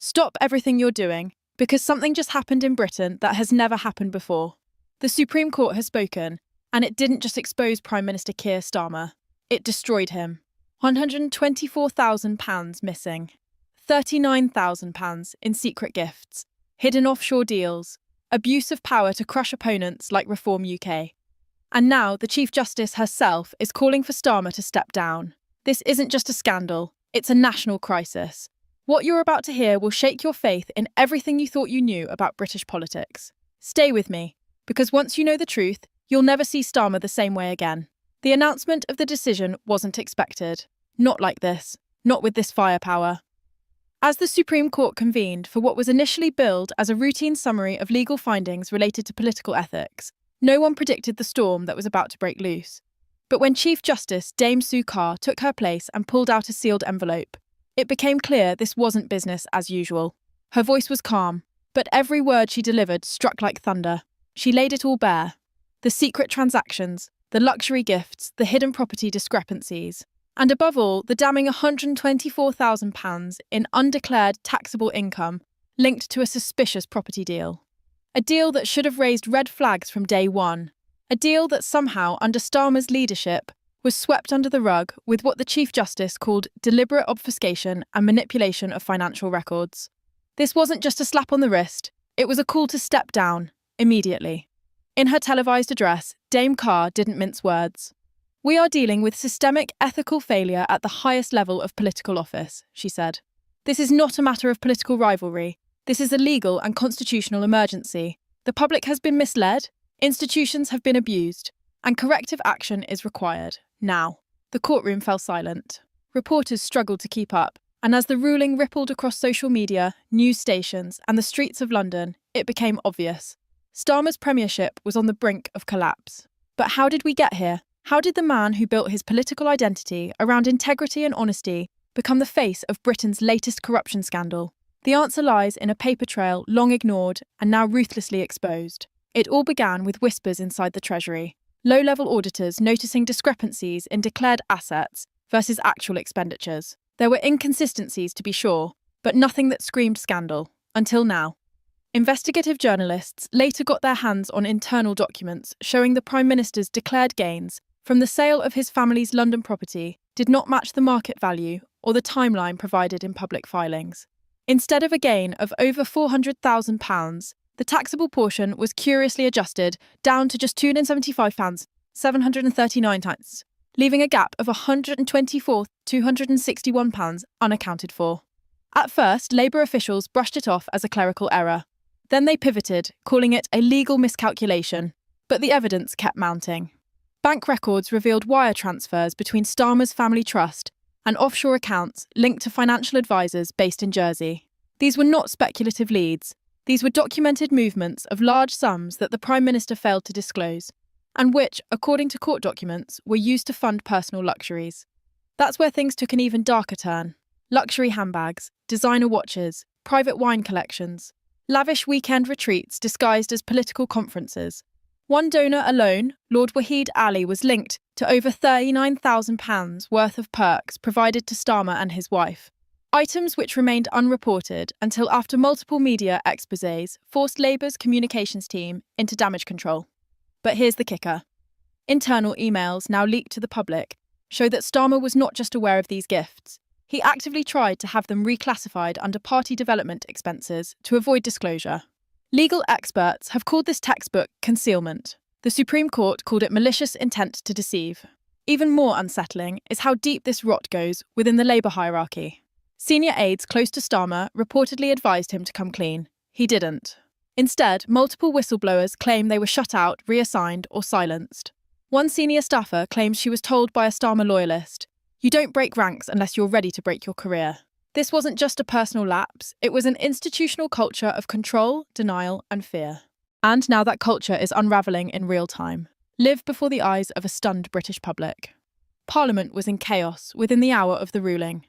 Stop everything you're doing, because something just happened in Britain that has never happened before. The Supreme Court has spoken, and it didn't just expose Prime Minister Keir Starmer, it destroyed him. £124,000 missing, £39,000 in secret gifts, hidden offshore deals, abuse of power to crush opponents like Reform UK. And now the Chief Justice herself is calling for Starmer to step down. This isn't just a scandal, it's a national crisis. What you're about to hear will shake your faith in everything you thought you knew about British politics. Stay with me, because once you know the truth, you'll never see Starmer the same way again. The announcement of the decision wasn't expected. Not like this. Not with this firepower. As the Supreme Court convened for what was initially billed as a routine summary of legal findings related to political ethics, no one predicted the storm that was about to break loose. But when Chief Justice Dame Sue Carr took her place and pulled out a sealed envelope, it became clear this wasn't business as usual. Her voice was calm, but every word she delivered struck like thunder. She laid it all bare. The secret transactions, the luxury gifts, the hidden property discrepancies, and above all, the damning £124,000 in undeclared taxable income linked to a suspicious property deal. A deal that should have raised red flags from day one. A deal that somehow, under Starmer's leadership, was swept under the rug with what the Chief Justice called deliberate obfuscation and manipulation of financial records. This wasn't just a slap on the wrist, it was a call to step down, immediately. In her televised address, Dame Carr didn't mince words. "We are dealing with systemic ethical failure at the highest level of political office," she said. "This is not a matter of political rivalry. This is a legal and constitutional emergency. The public has been misled, institutions have been abused, and corrective action is required. Now." The courtroom fell silent. Reporters struggled to keep up, and as the ruling rippled across social media, news stations, and the streets of London, it became obvious. Starmer's premiership was on the brink of collapse. But how did we get here? How did the man who built his political identity around integrity and honesty become the face of Britain's latest corruption scandal? The answer lies in a paper trail long ignored and now ruthlessly exposed. It all began with whispers inside the Treasury. Low-level auditors noticing discrepancies in declared assets versus actual expenditures. There were inconsistencies, to be sure, but nothing that screamed scandal, until now. Investigative journalists later got their hands on internal documents showing the Prime Minister's declared gains from the sale of his family's London property did not match the market value or the timeline provided in public filings. Instead of a gain of over £400,000, the taxable portion was curiously adjusted down to just £275,739, leaving a gap of £124,261 unaccounted for. At first, Labour officials brushed it off as a clerical error. Then they pivoted, calling it a legal miscalculation, but the evidence kept mounting. Bank records revealed wire transfers between Starmer's family trust and offshore accounts linked to financial advisors based in Jersey. These were not speculative leads. These were documented movements of large sums that the Prime Minister failed to disclose, and which, according to court documents, were used to fund personal luxuries. That's where things took an even darker turn. Luxury handbags, designer watches, private wine collections, lavish weekend retreats disguised as political conferences. One donor alone, Lord Wahid Ali, was linked to over £39,000 worth of perks provided to Starmer and his wife. Items which remained unreported until after multiple media exposés forced Labour's communications team into damage control. But here's the kicker. Internal emails now leaked to the public show that Starmer was not just aware of these gifts. He actively tried to have them reclassified under party development expenses to avoid disclosure. Legal experts have called this textbook concealment. The Supreme Court called it malicious intent to deceive. Even more unsettling is how deep this rot goes within the Labour hierarchy. Senior aides close to Starmer reportedly advised him to come clean. He didn't. Instead, multiple whistleblowers claim they were shut out, reassigned, or silenced. One senior staffer claims she was told by a Starmer loyalist, "You don't break ranks unless you're ready to break your career." This wasn't just a personal lapse, it was an institutional culture of control, denial, and fear. And now that culture is unravelling in real time, live before the eyes of a stunned British public. Parliament was in chaos within the hour of the ruling.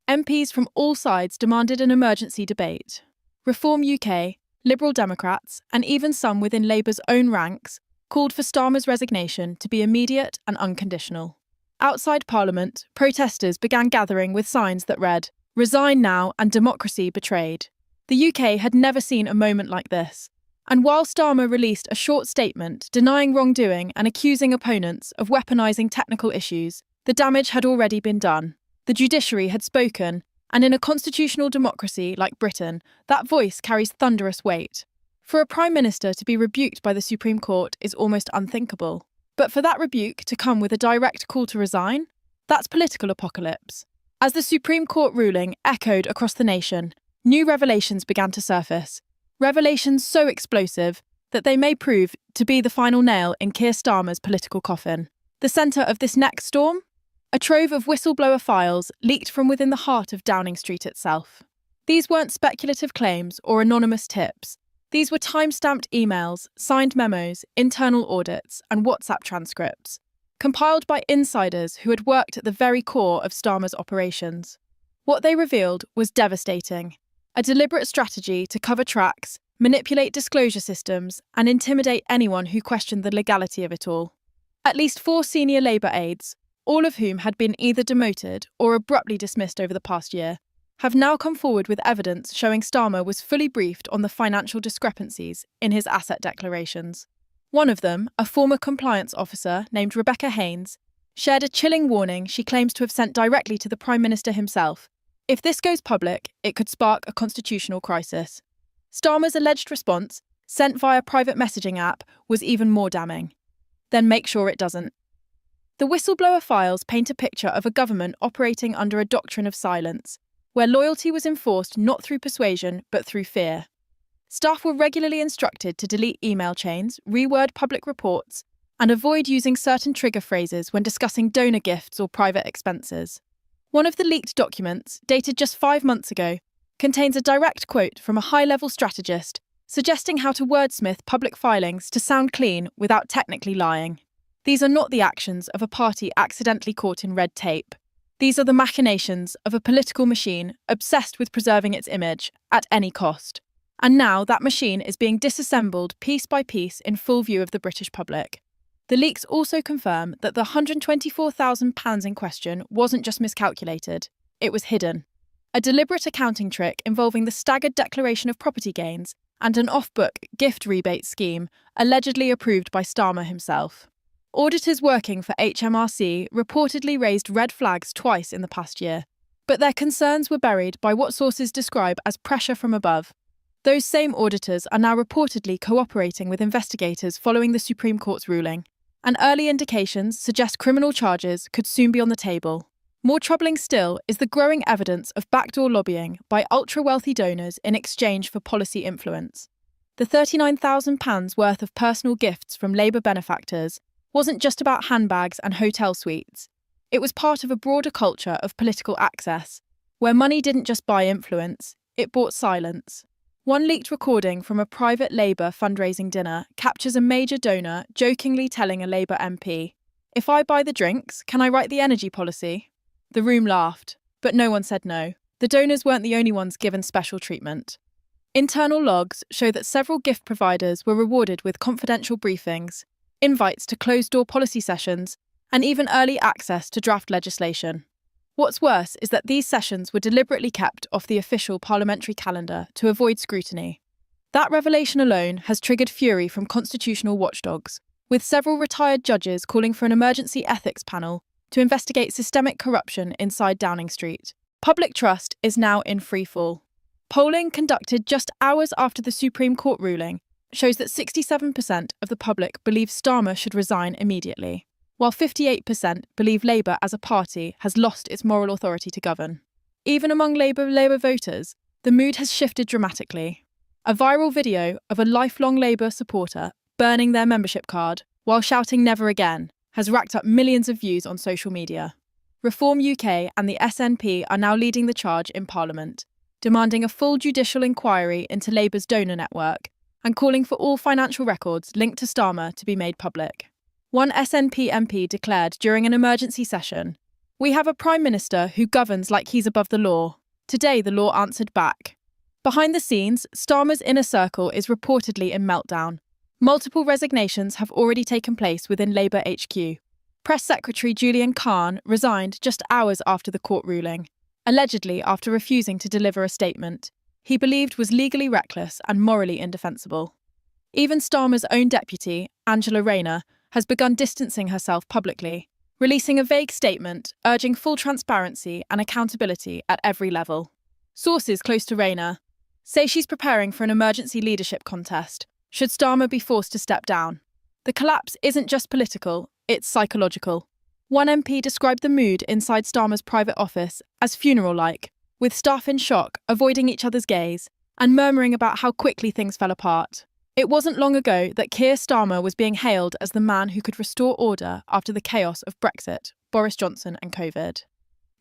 MPs from all sides demanded an emergency debate. Reform UK, Liberal Democrats, and even some within Labour's own ranks called for Starmer's resignation to be immediate and unconditional. Outside Parliament, protesters began gathering with signs that read, "Resign now and democracy betrayed." The UK had never seen a moment like this. And while Starmer released a short statement denying wrongdoing and accusing opponents of weaponising technical issues, the damage had already been done. The judiciary had spoken, and in a constitutional democracy like Britain, that voice carries thunderous weight. For a Prime Minister to be rebuked by the Supreme Court is almost unthinkable. But for that rebuke to come with a direct call to resign, that's political apocalypse. As the Supreme Court ruling echoed across the nation, new revelations began to surface. Revelations so explosive that they may prove to be the final nail in Keir Starmer's political coffin. The centre of this next storm? A trove of whistleblower files leaked from within the heart of Downing Street itself. These weren't speculative claims or anonymous tips. These were time-stamped emails, signed memos, internal audits, and WhatsApp transcripts, compiled by insiders who had worked at the very core of Starmer's operations. What they revealed was devastating. A deliberate strategy to cover tracks, manipulate disclosure systems, and intimidate anyone who questioned the legality of it all. At least 4 senior Labour aides, all of whom had been either demoted or abruptly dismissed over the past year, have now come forward with evidence showing Starmer was fully briefed on the financial discrepancies in his asset declarations. One of them, a former compliance officer named Rebecca Haynes, shared a chilling warning she claims to have sent directly to the Prime Minister himself. If this goes public, it could spark a constitutional crisis. Starmer's alleged response, sent via private messaging app, was even more damning. Then make sure it doesn't. The whistleblower files paint a picture of a government operating under a doctrine of silence, where loyalty was enforced not through persuasion but through fear. Staff were regularly instructed to delete email chains, reword public reports, and avoid using certain trigger phrases when discussing donor gifts or private expenses. One of the leaked documents, dated just 5 months ago, contains a direct quote from a high-level strategist suggesting how to wordsmith public filings to sound clean without technically lying. These are not the actions of a party accidentally caught in red tape. These are the machinations of a political machine obsessed with preserving its image at any cost. And now that machine is being disassembled piece by piece in full view of the British public. The leaks also confirm that the £124,000 in question wasn't just miscalculated, it was hidden. A deliberate accounting trick involving the staggered declaration of property gains and an off-book gift rebate scheme allegedly approved by Starmer himself. Auditors working for HMRC reportedly raised red flags twice in the past year, but their concerns were buried by what sources describe as pressure from above. Those same auditors are now reportedly cooperating with investigators following the Supreme Court's ruling, and early indications suggest criminal charges could soon be on the table. More troubling still is the growing evidence of backdoor lobbying by ultra-wealthy donors in exchange for policy influence. The £39,000 worth of personal gifts from Labour benefactors wasn't just about handbags and hotel suites. It was part of a broader culture of political access, where money didn't just buy influence, it bought silence. One leaked recording from a private Labour fundraising dinner captures a major donor jokingly telling a Labour MP, "If I buy the drinks, can I write the energy policy?" The room laughed, but no one said no. The donors weren't the only ones given special treatment. Internal logs show that several gift providers were rewarded with confidential briefings, invites to closed-door policy sessions, and even early access to draft legislation. What's worse is that these sessions were deliberately kept off the official parliamentary calendar to avoid scrutiny. That revelation alone has triggered fury from constitutional watchdogs, with several retired judges calling for an emergency ethics panel to investigate systemic corruption inside Downing Street. Public trust is now in freefall. Polling conducted just hours after the Supreme Court ruling shows that 67% of the public believe Starmer should resign immediately, while 58% believe Labour as a party has lost its moral authority to govern. Even among Labour voters, the mood has shifted dramatically. A viral video of a lifelong Labour supporter burning their membership card while shouting "never again" has racked up millions of views on social media. Reform UK and the SNP are now leading the charge in Parliament, demanding a full judicial inquiry into Labour's donor network and calling for all financial records linked to Starmer to be made public. One SNP MP declared during an emergency session, "We have a Prime Minister who governs like he's above the law." Today the law answered back. Behind the scenes, Starmer's inner circle is reportedly in meltdown. Multiple resignations have already taken place within Labour HQ. Press Secretary Julian Khan resigned just hours after the court ruling, allegedly after refusing to deliver a statement. he believed was legally reckless and morally indefensible. Even Starmer's own deputy, Angela Rayner, has begun distancing herself publicly, releasing a vague statement urging full transparency and accountability at every level. Sources close to Rayner say she's preparing for an emergency leadership contest, should Starmer be forced to step down. The collapse isn't just political, it's psychological. One MP described the mood inside Starmer's private office as funeral-like, with staff in shock, avoiding each other's gaze, and murmuring about how quickly things fell apart. It wasn't long ago that Keir Starmer was being hailed as the man who could restore order after the chaos of Brexit, Boris Johnson and COVID.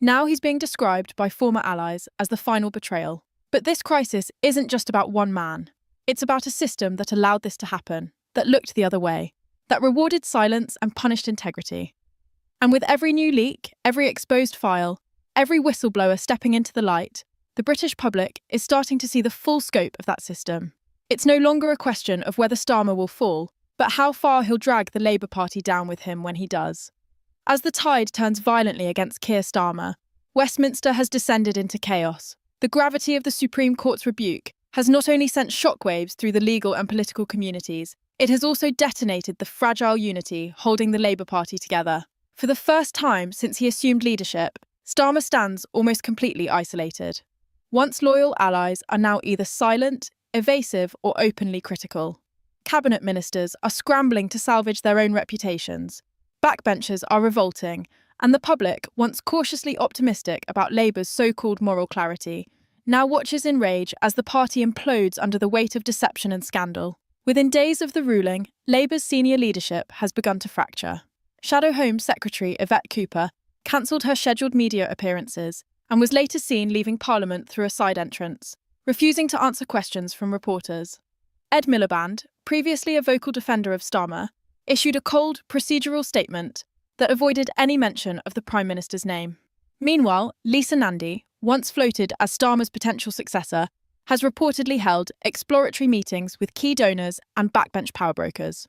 Now he's being described by former allies as the final betrayal. But this crisis isn't just about one man. It's about a system that allowed this to happen, that looked the other way, that rewarded silence and punished integrity. And with every new leak, every exposed file, every whistleblower stepping into the light, the British public is starting to see the full scope of that system. It's no longer a question of whether Starmer will fall, but how far he'll drag the Labour Party down with him when he does. As the tide turns violently against Keir Starmer, Westminster has descended into chaos. The gravity of the Supreme Court's rebuke has not only sent shockwaves through the legal and political communities, it has also detonated the fragile unity holding the Labour Party together. For the first time since he assumed leadership, Starmer stands almost completely isolated. Once loyal allies are now either silent, evasive, or openly critical. Cabinet ministers are scrambling to salvage their own reputations. Backbenchers are revolting, and the public, once cautiously optimistic about Labour's so-called moral clarity, now watches in rage as the party implodes under the weight of deception and scandal. Within days of the ruling, Labour's senior leadership has begun to fracture. Shadow Home Secretary Yvette Cooper cancelled her scheduled media appearances and was later seen leaving Parliament through a side entrance, refusing to answer questions from reporters. Ed Miliband, previously a vocal defender of Starmer, issued a cold, procedural statement that avoided any mention of the Prime Minister's name. Meanwhile, Lisa Nandy, once floated as Starmer's potential successor, has reportedly held exploratory meetings with key donors and backbench power brokers.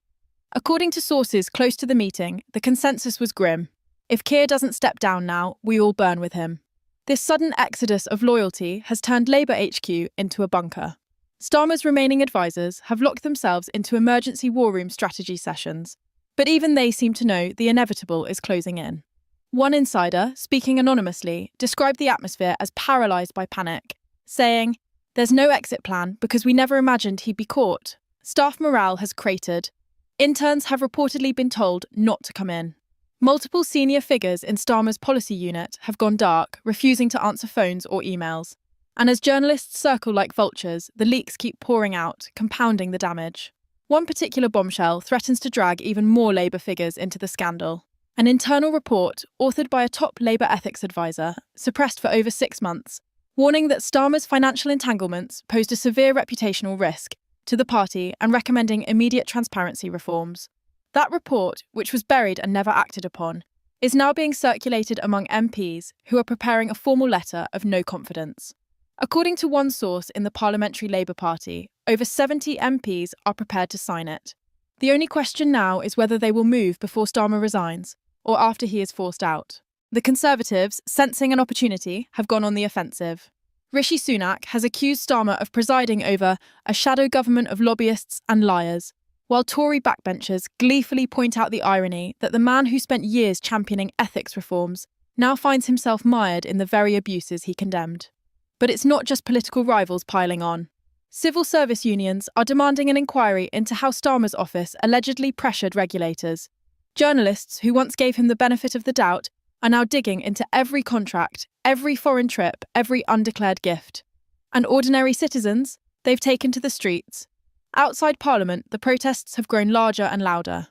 According to sources close to the meeting, the consensus was grim. If Keir doesn't step down now, we all burn with him. This sudden exodus of loyalty has turned Labour HQ into a bunker. Starmer's remaining advisors have locked themselves into emergency war room strategy sessions, but even they seem to know the inevitable is closing in. One insider, speaking anonymously, described the atmosphere as paralysed by panic, saying, "There's no exit plan because we never imagined he'd be caught. Staff morale has cratered. Interns have reportedly been told not to come in. Multiple senior figures in Starmer's policy unit have gone dark, refusing to answer phones or emails. And as journalists circle like vultures, the leaks keep pouring out, compounding the damage. One particular bombshell threatens to drag even more Labour figures into the scandal. An internal report, authored by a top Labour ethics advisor, suppressed for over 6 months, warning that Starmer's financial entanglements posed a severe reputational risk to the party and recommending immediate transparency reforms. That report, which was buried and never acted upon, is now being circulated among MPs who are preparing a formal letter of no confidence. According to one source in the Parliamentary Labour Party, over 70 MPs are prepared to sign it. The only question now is whether they will move before Starmer resigns, or after he is forced out. The Conservatives, sensing an opportunity, have gone on the offensive. Rishi Sunak has accused Starmer of presiding over a shadow government of lobbyists and liars, while Tory backbenchers gleefully point out the irony that the man who spent years championing ethics reforms now finds himself mired in the very abuses he condemned. But it's not just political rivals piling on. Civil service unions are demanding an inquiry into how Starmer's office allegedly pressured regulators. Journalists who once gave him the benefit of the doubt are now digging into every contract, every foreign trip, every undeclared gift. And ordinary citizens, they've taken to the streets. Outside Parliament, the protests have grown larger and louder.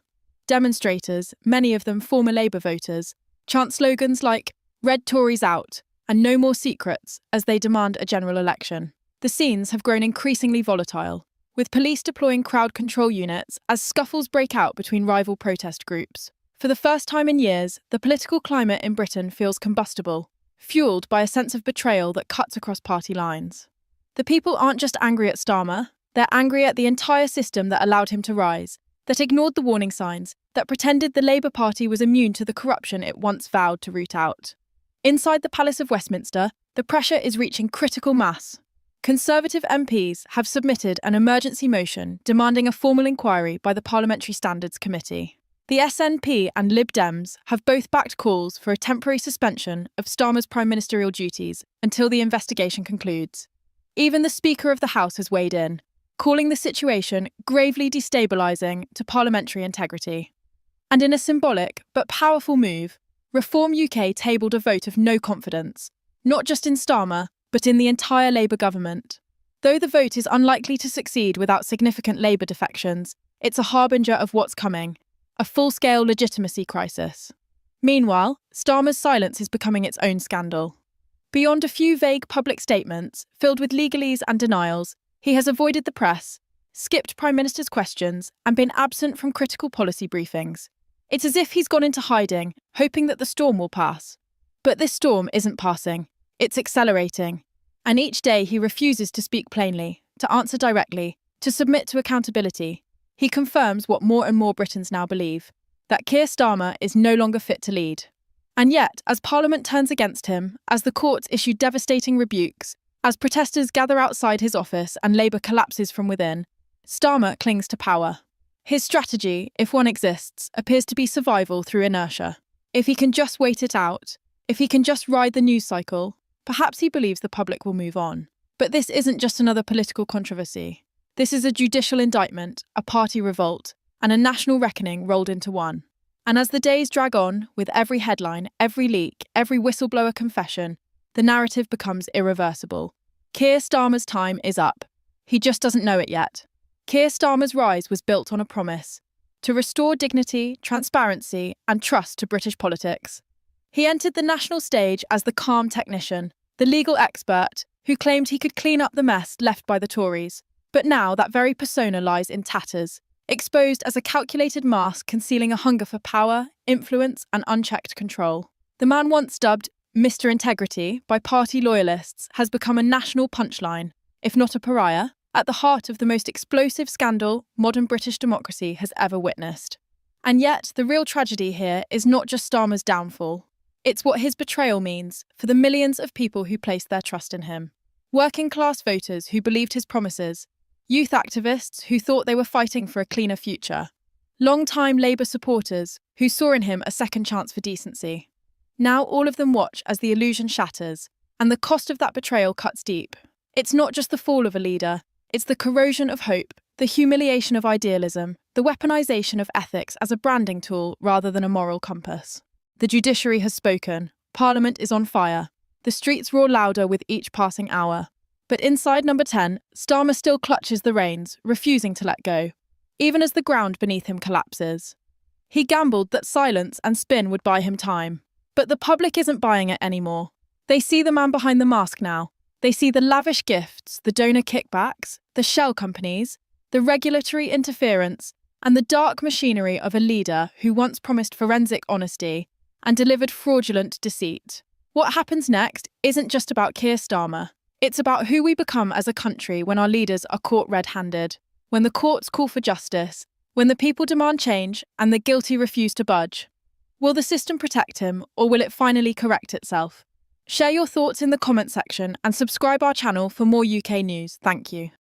Demonstrators, many of them former Labour voters, chant slogans like "Red Tories out" and "No more secrets" as they demand a general election. The scenes have grown increasingly volatile, with police deploying crowd control units as scuffles break out between rival protest groups. For the first time in years, the political climate in Britain feels combustible, fuelled by a sense of betrayal that cuts across party lines. The people aren't just angry at Starmer, they're angry at the entire system that allowed him to rise, that ignored the warning signs, that pretended the Labour Party was immune to the corruption it once vowed to root out. Inside the Palace of Westminster, the pressure is reaching critical mass. Conservative MPs have submitted an emergency motion demanding a formal inquiry by the Parliamentary Standards Committee. The SNP and Lib Dems have both backed calls for a temporary suspension of Starmer's prime ministerial duties until the investigation concludes. Even the Speaker of the House has weighed in, calling the situation gravely destabilising to parliamentary integrity. And in a symbolic but powerful move, Reform UK tabled a vote of no confidence, not just in Starmer, but in the entire Labour government. Though the vote is unlikely to succeed without significant Labour defections, it's a harbinger of what's coming, a full-scale legitimacy crisis. Meanwhile, Starmer's silence is becoming its own scandal. Beyond a few vague public statements, filled with legalese and denials, he has avoided the press, skipped Prime Minister's questions, and been absent from critical policy briefings. It's as if he's gone into hiding, hoping that the storm will pass. But this storm isn't passing, it's accelerating. And each day he refuses to speak plainly, to answer directly, to submit to accountability. He confirms what more and more Britons now believe, that Keir Starmer is no longer fit to lead. And yet, as Parliament turns against him, as the courts issue devastating rebukes, as protesters gather outside his office and Labour collapses from within, Starmer clings to power. His strategy, if one exists, appears to be survival through inertia. If he can just wait it out, if he can just ride the news cycle, perhaps he believes the public will move on. But this isn't just another political controversy. This is a judicial indictment, a party revolt, and a national reckoning rolled into one. And as the days drag on, with every headline, every leak, every whistleblower confession, the narrative becomes irreversible. Keir Starmer's time is up. He just doesn't know it yet. Keir Starmer's rise was built on a promise to restore dignity, transparency, and trust to British politics. He entered the national stage as the calm technician, the legal expert who claimed he could clean up the mess left by the Tories. But now that very persona lies in tatters, exposed as a calculated mask concealing a hunger for power, influence, and unchecked control. The man once dubbed Mr. Integrity by party loyalists has become a national punchline, if not a pariah, at the heart of the most explosive scandal modern British democracy has ever witnessed. And yet, the real tragedy here is not just Starmer's downfall. It's what his betrayal means for the millions of people who placed their trust in him. Working-class voters who believed his promises, youth activists who thought they were fighting for a cleaner future, long-time Labour supporters who saw in him a second chance for decency. Now all of them watch as the illusion shatters, and the cost of that betrayal cuts deep. It's not just the fall of a leader, it's the corrosion of hope, the humiliation of idealism, the weaponization of ethics as a branding tool rather than a moral compass. The judiciary has spoken. Parliament is on fire. The streets roar louder with each passing hour. But inside Number 10, Starmer still clutches the reins, refusing to let go, even as the ground beneath him collapses. He gambled that silence and spin would buy him time. But the public isn't buying it anymore. They see the man behind the mask now. They see the lavish gifts, the donor kickbacks, the shell companies, the regulatory interference, and the dark machinery of a leader who once promised forensic honesty and delivered fraudulent deceit. What happens next isn't just about Keir Starmer. It's about who we become as a country when our leaders are caught red-handed, when the courts call for justice, when the people demand change and the guilty refuse to budge. Will the system protect him, or will it finally correct itself? Share your thoughts in the comment section and subscribe our channel for more UK news. Thank you.